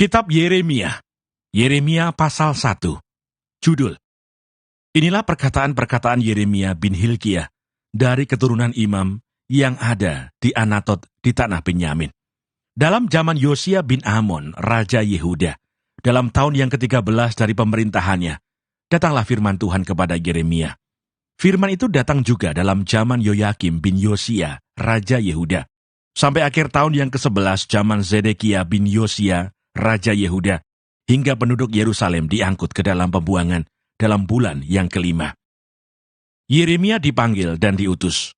Kitab Yeremia, Yeremia pasal 1. Judul: Inilah perkataan-perkataan Yeremia bin Hilkiah dari keturunan imam yang ada di Anatot di tanah Benyamin. Dalam zaman Yosia bin Amon, Raja Yehuda, dalam tahun yang ke-13 dari pemerintahannya, datanglah firman Tuhan kepada Yeremia. Firman itu datang juga dalam zaman Yoyakim bin Yosia, Raja Yehuda, sampai akhir tahun yang ke-11 zaman Zedekia bin Yosia, Raja Yehuda, hingga penduduk Yerusalem diangkut ke dalam pembuangan dalam bulan yang ke-5. Yeremia dipanggil dan diutus.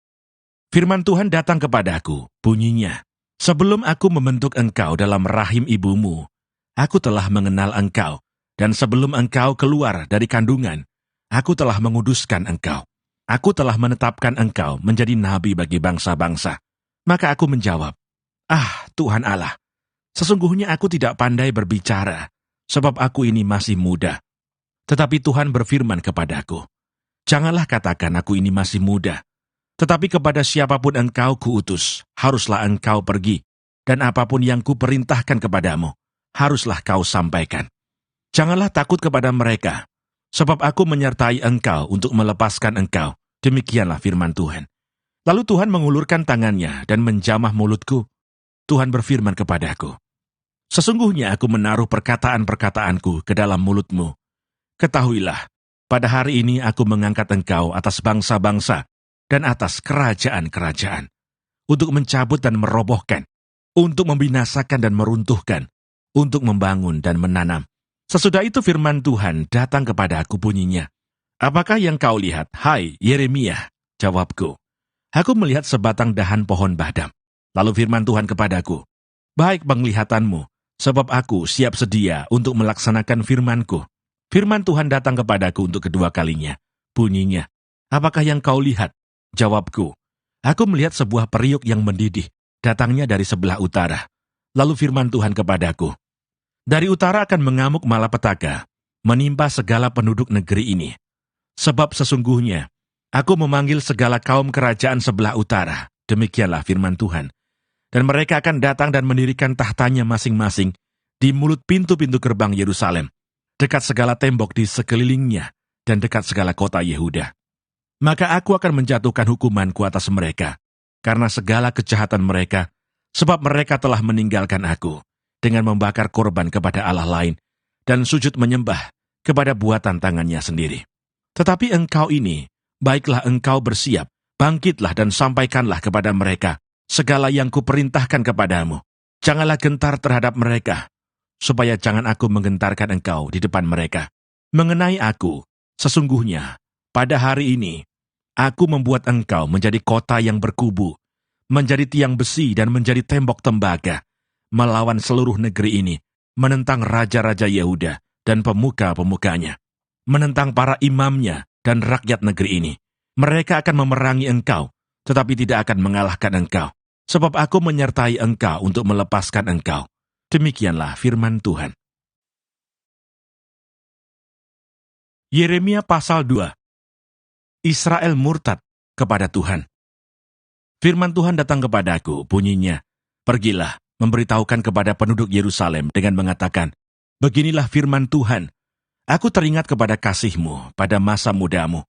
Firman Tuhan datang kepadaku, bunyinya, "Sebelum aku membentuk engkau dalam rahim ibumu, aku telah mengenal engkau, dan sebelum engkau keluar dari kandungan, aku telah menguduskan engkau. Aku telah menetapkan engkau menjadi nabi bagi bangsa-bangsa." Maka aku menjawab, Tuhan Allah, sesungguhnya aku tidak pandai berbicara, sebab aku ini masih muda. Tetapi Tuhan berfirman kepadaku, "Janganlah katakan aku ini masih muda, tetapi kepada siapapun engkau kuutus, haruslah engkau pergi, dan apapun yang kuperintahkan kepadamu, haruslah kau sampaikan. Janganlah takut kepada mereka, sebab aku menyertai engkau untuk melepaskan engkau." Demikianlah firman Tuhan. Lalu Tuhan mengulurkan tangannya dan menjamah mulutku. Tuhan berfirman kepadaku, "Sesungguhnya aku menaruh perkataan-perkataanku ke dalam mulutmu. Ketahuilah, pada hari ini aku mengangkat engkau atas bangsa-bangsa dan atas kerajaan-kerajaan, untuk mencabut dan merobohkan, untuk membinasakan dan meruntuhkan, untuk membangun dan menanam." Sesudah itu firman Tuhan datang kepada aku bunyinya, "Apakah yang kau lihat, hai Yeremia?" Jawabku, "Aku melihat sebatang dahan pohon badam." Lalu firman Tuhan kepadaku, "Baik penglihatanmu, sebab aku siap sedia untuk melaksanakan firman-Ku." Firman Tuhan datang kepadaku untuk kedua kalinya. Bunyinya, "Apakah yang kau lihat?" Jawabku, "Aku melihat sebuah periuk yang mendidih, datangnya dari sebelah utara." Lalu firman Tuhan kepadaku, "Dari utara akan mengamuk malapetaka, menimpa segala penduduk negeri ini. Sebab sesungguhnya, aku memanggil segala kaum kerajaan sebelah utara." Demikianlah firman Tuhan. "Dan mereka akan datang dan mendirikan tahtanya masing-masing di mulut pintu-pintu gerbang Yerusalem, dekat segala tembok di sekelilingnya, dan dekat segala kota Yehuda. Maka aku akan menjatuhkan hukumanku atas mereka, karena segala kejahatan mereka, sebab mereka telah meninggalkan aku, dengan membakar korban kepada Allah lain, dan sujud menyembah kepada buatan tangannya sendiri. Tetapi engkau ini, baiklah engkau bersiap, bangkitlah dan sampaikanlah kepada mereka segala yang kuperintahkan kepadamu. Janganlah gentar terhadap mereka, supaya jangan aku menggentarkan engkau di depan mereka. Mengenai aku, sesungguhnya, pada hari ini, aku membuat engkau menjadi kota yang berkubu, menjadi tiang besi dan menjadi tembok tembaga, melawan seluruh negeri ini, menentang raja-raja Yehuda dan pemuka-pemukanya, menentang para imamnya dan rakyat negeri ini. Mereka akan memerangi engkau, tetapi tidak akan mengalahkan engkau, sebab aku menyertai engkau untuk melepaskan engkau." Demikianlah firman Tuhan. Yeremia pasal 2. Israel murtad kepada Tuhan. Firman Tuhan datang kepadaku, bunyinya, "Pergilah, memberitahukan kepada penduduk Yerusalem dengan mengatakan, beginilah firman Tuhan, aku teringat kepada kasihmu pada masa mudamu,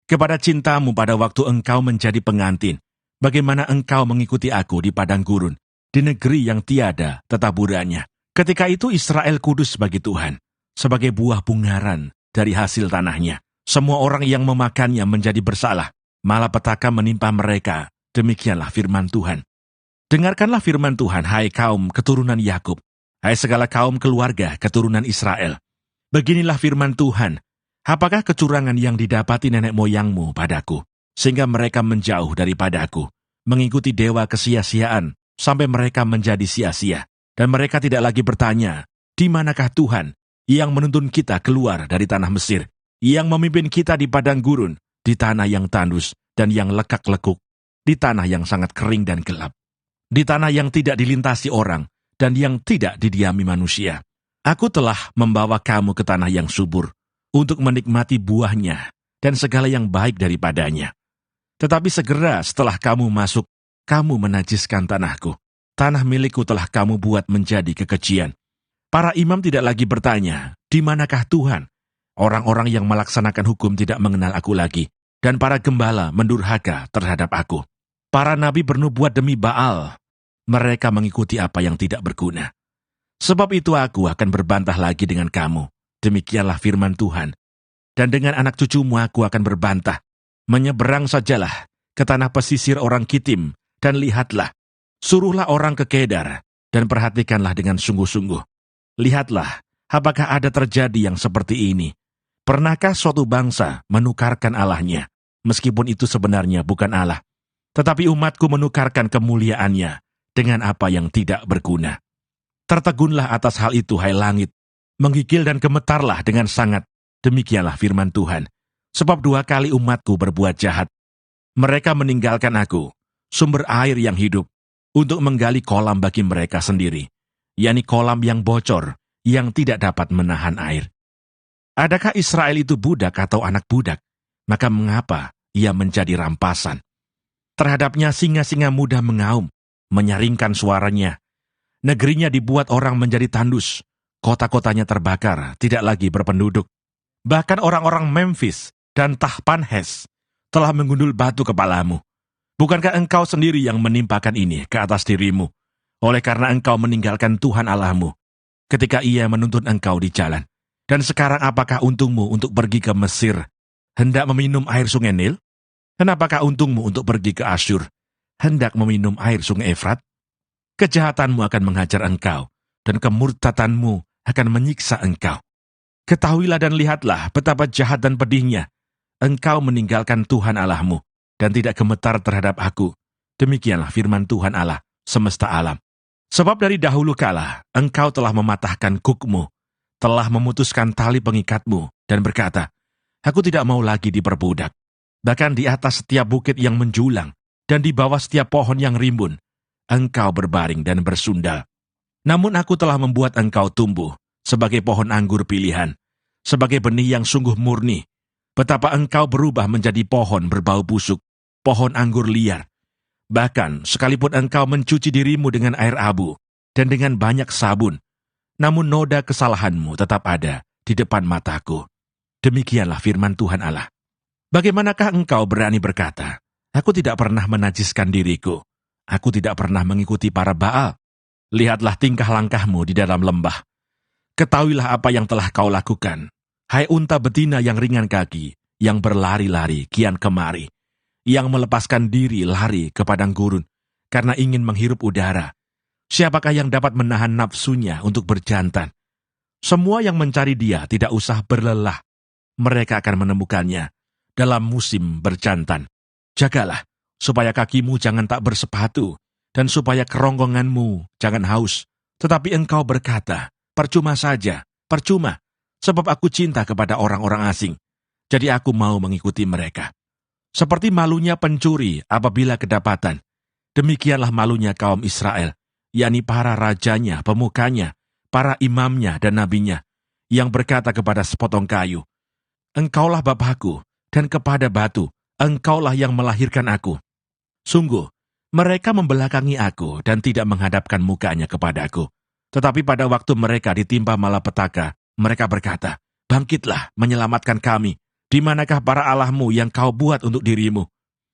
kepada cintamu pada waktu engkau menjadi pengantin, bagaimana engkau mengikuti aku di padang gurun, di negeri yang tiada tetaburannya. Ketika itu Israel kudus bagi Tuhan, sebagai buah bungaran dari hasil tanahnya. Semua orang yang memakannya menjadi bersalah, malapetaka menimpa mereka." Demikianlah firman Tuhan. Dengarkanlah firman Tuhan, hai kaum keturunan Yakub, hai segala kaum keluarga keturunan Israel. Beginilah firman Tuhan, apakah kecurangan yang didapati nenek moyangmu padaku, sehingga mereka menjauh daripadaku, mengikuti dewa kesia-siaan, sampai mereka menjadi sia-sia, dan mereka tidak lagi bertanya, di manakah Tuhan yang menuntun kita keluar dari tanah Mesir, yang memimpin kita di padang gurun, di tanah yang tandus dan yang lekak-lekuk, di tanah yang sangat kering dan gelap, di tanah yang tidak dilintasi orang, dan yang tidak didiami manusia. Aku telah membawa kamu ke tanah yang subur, untuk menikmati buahnya, dan segala yang baik daripadanya. Tetapi segera setelah kamu masuk, kamu menajiskan tanahku. Tanah milikku telah kamu buat menjadi kekejian. Para imam tidak lagi bertanya, "Di manakah Tuhan?" Orang-orang yang melaksanakan hukum tidak mengenal aku lagi, dan para gembala mendurhaka terhadap aku. Para nabi bernubuat demi Baal. Mereka mengikuti apa yang tidak berguna. Sebab itu aku akan berbantah lagi dengan kamu. Demikianlah firman Tuhan. Dan dengan anak cucumu aku akan berbantah. Menyeberang sajalah ke tanah pesisir orang Kitim, dan lihatlah, suruhlah orang ke Kedar, dan perhatikanlah dengan sungguh-sungguh. Lihatlah, apakah ada terjadi yang seperti ini? Pernahkah suatu bangsa menukarkan Allahnya, meskipun itu sebenarnya bukan Allah? Tetapi umatku menukarkan kemuliaannya dengan apa yang tidak berguna. Tertegunlah atas hal itu, hai langit, menggigil dan gemetarlah dengan sangat. Demikianlah firman Tuhan. Sebab 2 kali umatku berbuat jahat. Mereka meninggalkan aku, sumber air yang hidup, untuk menggali kolam bagi mereka sendiri, yakni kolam yang bocor, yang tidak dapat menahan air. Adakah Israel itu budak atau anak budak? Maka mengapa ia menjadi rampasan? Terhadapnya singa-singa muda mengaum, menyaringkan suaranya. Negerinya dibuat orang menjadi tandus, kota-kotanya terbakar, tidak lagi berpenduduk. Bahkan orang-orang Memphis dan Tahpanhes telah menggundul batu kepalamu. Bukankah engkau sendiri yang menimpakan ini ke atas dirimu, oleh karena engkau meninggalkan Tuhan Allahmu, ketika ia menuntun engkau di jalan? Dan sekarang apakah untungmu untuk pergi ke Mesir, hendak meminum air sungai Nil? Dan apakah untungmu untuk pergi ke Asyur, hendak meminum air sungai Efrat? Kejahatanmu akan menghajar engkau, dan kemurtadanmu akan menyiksa engkau. Ketahuilah dan lihatlah betapa jahat dan pedihnya. Engkau meninggalkan Tuhan Allahmu, dan tidak gemetar terhadap aku. Demikianlah firman Tuhan Allah, semesta alam. Sebab dari dahulu kala, engkau telah mematahkan kukmu, telah memutuskan tali pengikatmu, dan berkata, aku tidak mau lagi diperbudak. Bahkan di atas setiap bukit yang menjulang, dan di bawah setiap pohon yang rimbun, engkau berbaring dan bersundal. Namun aku telah membuat engkau tumbuh sebagai pohon anggur pilihan, sebagai benih yang sungguh murni. Betapa engkau berubah menjadi pohon berbau busuk, pohon anggur liar. Bahkan sekalipun engkau mencuci dirimu dengan air abu dan dengan banyak sabun, namun noda kesalahanmu tetap ada di depan mataku. Demikianlah firman Tuhan Allah. Bagaimanakah engkau berani berkata, aku tidak pernah menajiskan diriku, aku tidak pernah mengikuti para Baal? Lihatlah tingkah langkahmu di dalam lembah. Ketahuilah apa yang telah kau lakukan, hai unta betina yang ringan kaki, yang berlari-lari kian kemari, yang melepaskan diri lari ke padang gurun, karena ingin menghirup udara. Siapakah yang dapat menahan nafsunya untuk berjantan? Semua yang mencari dia tidak usah berlelah, mereka akan menemukannya dalam musim berjantan. Jagalah, supaya kakimu jangan tak bersepatu, dan supaya kerongkonganmu jangan haus. Tetapi engkau berkata, percuma saja, percuma, sebab aku cinta kepada orang-orang asing, jadi aku mau mengikuti mereka. Seperti malunya pencuri apabila kedapatan, demikianlah malunya kaum Israel, yakni para rajanya, pemukanya, para imamnya dan nabinya, yang berkata kepada sepotong kayu, engkaulah Bapakku, dan kepada batu, engkaulah yang melahirkan aku. Sungguh, mereka membelakangi aku dan tidak menghadapkan mukanya kepadaku. Tetapi pada waktu mereka ditimpa malapetaka, mereka berkata, bangkitlah menyelamatkan kami. Di manakah para Allahmu yang kau buat untuk dirimu?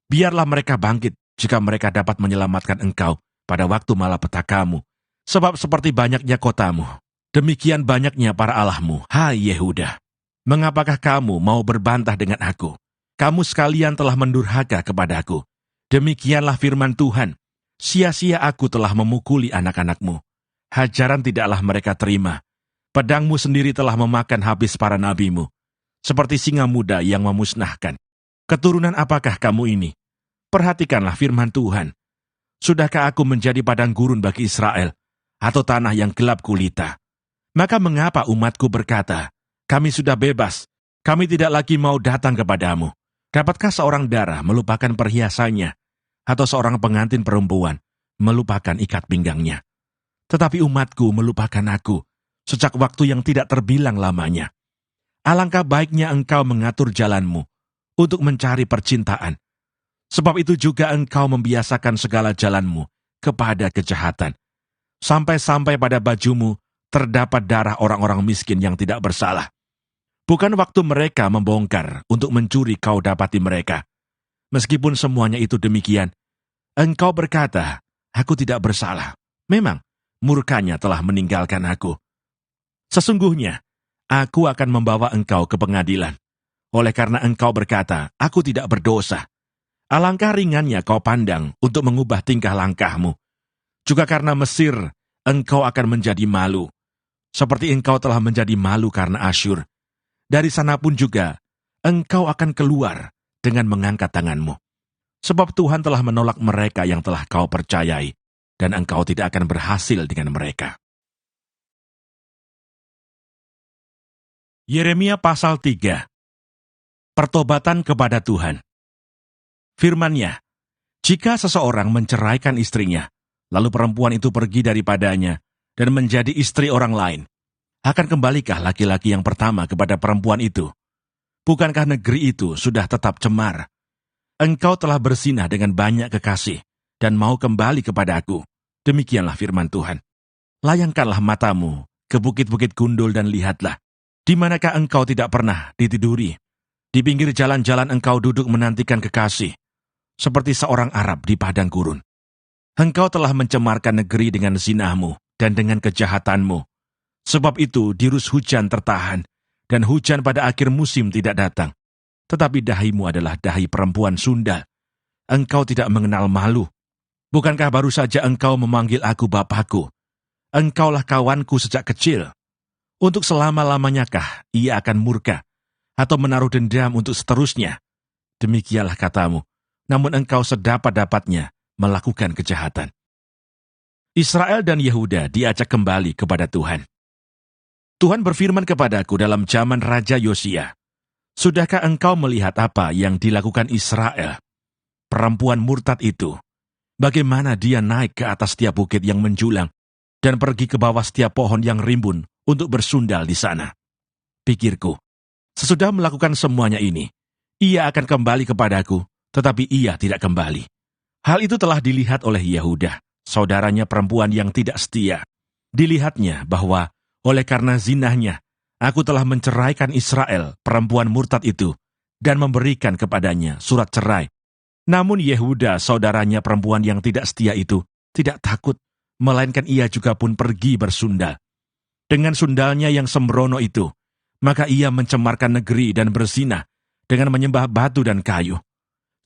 Biarlah mereka bangkit jika mereka dapat menyelamatkan engkau pada waktu malapetakamu. Sebab seperti banyaknya kotamu, demikian banyaknya para Allahmu, hai Yehuda. Mengapakah kamu mau berbantah dengan aku? Kamu sekalian telah mendurhaka kepadaku. Demikianlah firman Tuhan, sia-sia aku telah memukuli anak-anakmu. Hajaran tidaklah mereka terima. Pedangmu sendiri telah memakan habis para nabimu, seperti singa muda yang memusnahkan. Keturunan apakah kamu ini? Perhatikanlah firman Tuhan. Sudahkah aku menjadi padang gurun bagi Israel, atau tanah yang gelap gulita? Maka mengapa umatku berkata, kami sudah bebas, kami tidak lagi mau datang kepadamu? Dapatkah seorang darah melupakan perhiasannya, atau seorang pengantin perempuan melupakan ikat pinggangnya? Tetapi umatku melupakan aku, sejak waktu yang tidak terbilang lamanya. Alangkah baiknya engkau mengatur jalanmu untuk mencari percintaan. Sebab itu juga engkau membiasakan segala jalanmu kepada kejahatan. Sampai-sampai pada bajumu terdapat darah orang-orang miskin yang tidak bersalah. Bukan waktu mereka membongkar untuk mencuri kau dapati mereka. Meskipun semuanya itu demikian, engkau berkata, aku tidak bersalah. Memang, murkanya telah meninggalkan aku. Sesungguhnya, aku akan membawa engkau ke pengadilan. Oleh karena engkau berkata, aku tidak berdosa. Alangkah ringannya kau pandang untuk mengubah tingkah langkahmu. Juga karena Mesir, engkau akan menjadi malu. Seperti engkau telah menjadi malu karena Asyur. Dari sana pun juga, engkau akan keluar dengan mengangkat tanganmu. Sebab Tuhan telah menolak mereka yang telah kau percayai, dan engkau tidak akan berhasil dengan mereka. Yeremia pasal 3. Pertobatan kepada Tuhan. Firman-Nya, jika seseorang menceraikan istrinya, lalu perempuan itu pergi daripadanya dan menjadi istri orang lain, akan kembalikah laki-laki yang pertama kepada perempuan itu? Bukankah negeri itu sudah tetap cemar? Engkau telah bersinah dengan banyak kekasih dan mau kembali kepada aku. Demikianlah firman Tuhan. Layangkanlah matamu ke bukit-bukit gundul dan lihatlah, di manakah engkau tidak pernah ditiduri? Di pinggir jalan-jalan engkau duduk menantikan kekasih, seperti seorang Arab di padang gurun. Engkau telah mencemarkan negeri dengan zinahmu dan dengan kejahatanmu. Sebab itu dirus hujan tertahan, dan hujan pada akhir musim tidak datang. Tetapi dahimu adalah dahi perempuan sundal. Engkau tidak mengenal malu. Bukankah baru saja engkau memanggil aku Bapakku? Engkaulah kawanku sejak kecil. Untuk selama-lamanyakah ia akan murka, atau menaruh dendam untuk seterusnya? Demikianlah katamu, namun engkau sedapat-dapatnya melakukan kejahatan. Israel dan Yehuda diajak kembali kepada Tuhan. Tuhan berfirman kepadaku dalam zaman Raja Yosia, sudahkah engkau melihat apa yang dilakukan Israel? Perempuan murtad itu, bagaimana dia naik ke atas setiap bukit yang menjulang dan pergi ke bawah setiap pohon yang rimbun untuk bersundal di sana. Pikirku, sesudah melakukan semuanya ini, ia akan kembali kepadaku, tetapi ia tidak kembali. Hal itu telah dilihat oleh Yehuda, saudaranya perempuan yang tidak setia. Dilihatnya bahwa oleh karena zinahnya, aku telah menceraikan Israel, perempuan murtad itu, dan memberikan kepadanya surat cerai. Namun Yehuda, saudaranya perempuan yang tidak setia itu, tidak takut, melainkan ia juga pun pergi bersundal. Dengan sundalnya yang sembrono itu, maka ia mencemarkan negeri dan berzinah dengan menyembah batu dan kayu.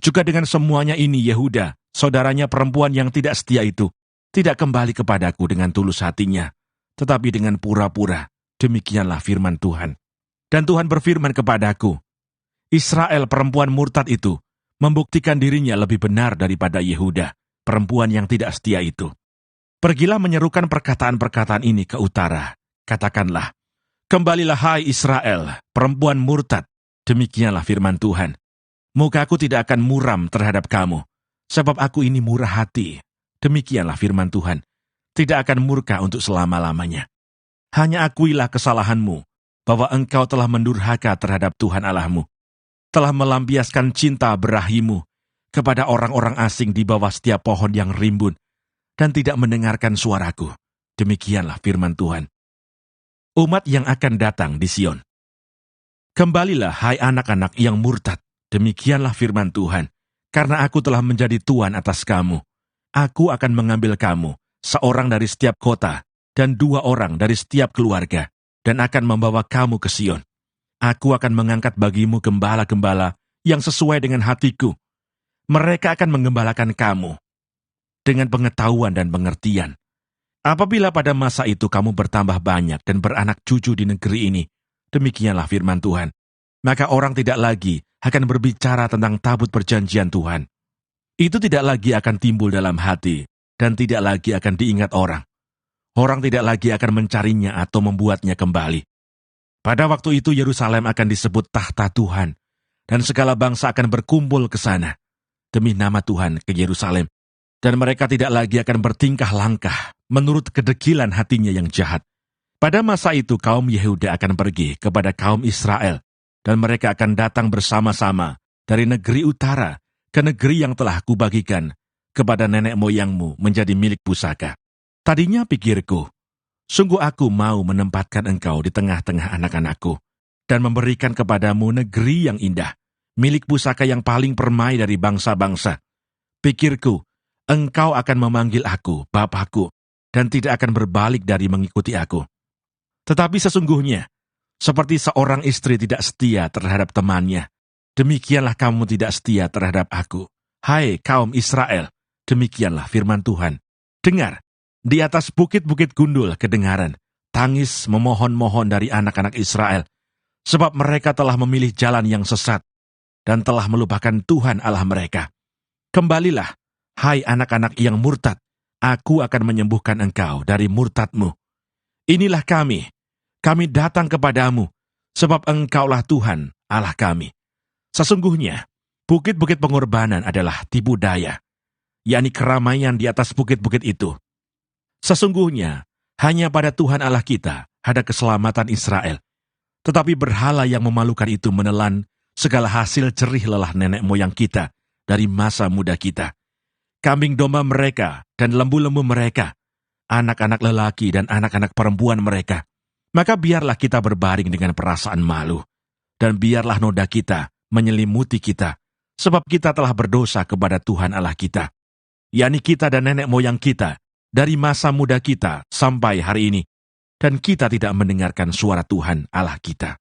Juga dengan semuanya ini Yehuda, saudaranya perempuan yang tidak setia itu, tidak kembali kepadaku dengan tulus hatinya, tetapi dengan pura-pura. Demikianlah firman Tuhan. Dan Tuhan berfirman kepadaku, Israel perempuan murtad itu membuktikan dirinya lebih benar daripada Yehuda, perempuan yang tidak setia itu. Pergilah menyerukan perkataan-perkataan ini ke utara. Katakanlah, kembalilah hai Israel, perempuan murtad. Demikianlah firman Tuhan. Mukaku tidak akan muram terhadap kamu, sebab aku ini murah hati. Demikianlah firman Tuhan. Tidak akan murka untuk selama-lamanya. Hanya akuilah kesalahanmu, bahwa engkau telah mendurhaka terhadap Tuhan Allahmu, telah melampiaskan cinta berahimu kepada orang-orang asing di bawah setiap pohon yang rimbun, dan tidak mendengarkan suaraku. Demikianlah firman Tuhan. Umat yang akan datang di Sion. Kembalilah hai anak-anak yang murtad, demikianlah firman Tuhan, karena aku telah menjadi tuan atas kamu. Aku akan mengambil kamu, seorang dari setiap kota, dan 2 orang dari setiap keluarga, dan akan membawa kamu ke Sion. Aku akan mengangkat bagimu gembala-gembala yang sesuai dengan hatiku. Mereka akan menggembalakan kamu dengan pengetahuan dan pengertian. Apabila pada masa itu kamu bertambah banyak dan beranak cucu di negeri ini, demikianlah firman Tuhan, maka orang tidak lagi akan berbicara tentang tabut perjanjian Tuhan. Itu tidak lagi akan timbul dalam hati, dan tidak lagi akan diingat orang. Orang tidak lagi akan mencarinya atau membuatnya kembali. Pada waktu itu Yerusalem akan disebut tahta Tuhan, dan segala bangsa akan berkumpul ke sana, demi nama Tuhan ke Yerusalem. Dan mereka tidak lagi akan bertingkah langkah menurut kedegilan hatinya yang jahat. Pada masa itu kaum Yehuda akan pergi kepada kaum Israel, dan mereka akan datang bersama-sama dari negeri utara ke negeri yang telah kubagikan kepada nenek moyangmu menjadi milik pusaka. Tadinya pikirku, Sungguh aku mau menempatkan engkau di tengah-tengah anak-anakku, dan memberikan kepadamu negeri yang indah, milik pusaka yang paling permai dari bangsa-bangsa. Pikirku, engkau akan memanggil aku, Bapakku, dan tidak akan berbalik dari mengikuti aku. Tetapi sesungguhnya, seperti seorang istri tidak setia terhadap temannya, demikianlah kamu tidak setia terhadap aku. Hai kaum Israel, demikianlah firman Tuhan. Dengar, di atas bukit-bukit gundul kedengaran, tangis memohon-mohon dari anak-anak Israel, sebab mereka telah memilih jalan yang sesat, dan telah melupakan Tuhan Allah mereka. Kembalilah, hai anak-anak yang murtad, aku akan menyembuhkan engkau dari murtadmu. Inilah kami datang kepadamu, sebab engkaulah Tuhan Allah kami. Sesungguhnya, bukit-bukit pengorbanan adalah tipu daya, yakni keramaian di atas bukit-bukit itu. Sesungguhnya, hanya pada Tuhan Allah kita ada keselamatan Israel. Tetapi berhala yang memalukan itu menelan segala hasil jerih lelah nenek moyang kita dari masa muda kita. Kambing domba mereka dan lembu-lembu mereka, anak-anak lelaki dan anak-anak perempuan mereka. Maka biarlah kita berbaring dengan perasaan malu, dan biarlah noda kita menyelimuti kita, sebab kita telah berdosa kepada Tuhan Allah kita, yakni kita dan nenek moyang kita, dari masa muda kita sampai hari ini, dan kita tidak mendengarkan suara Tuhan Allah kita.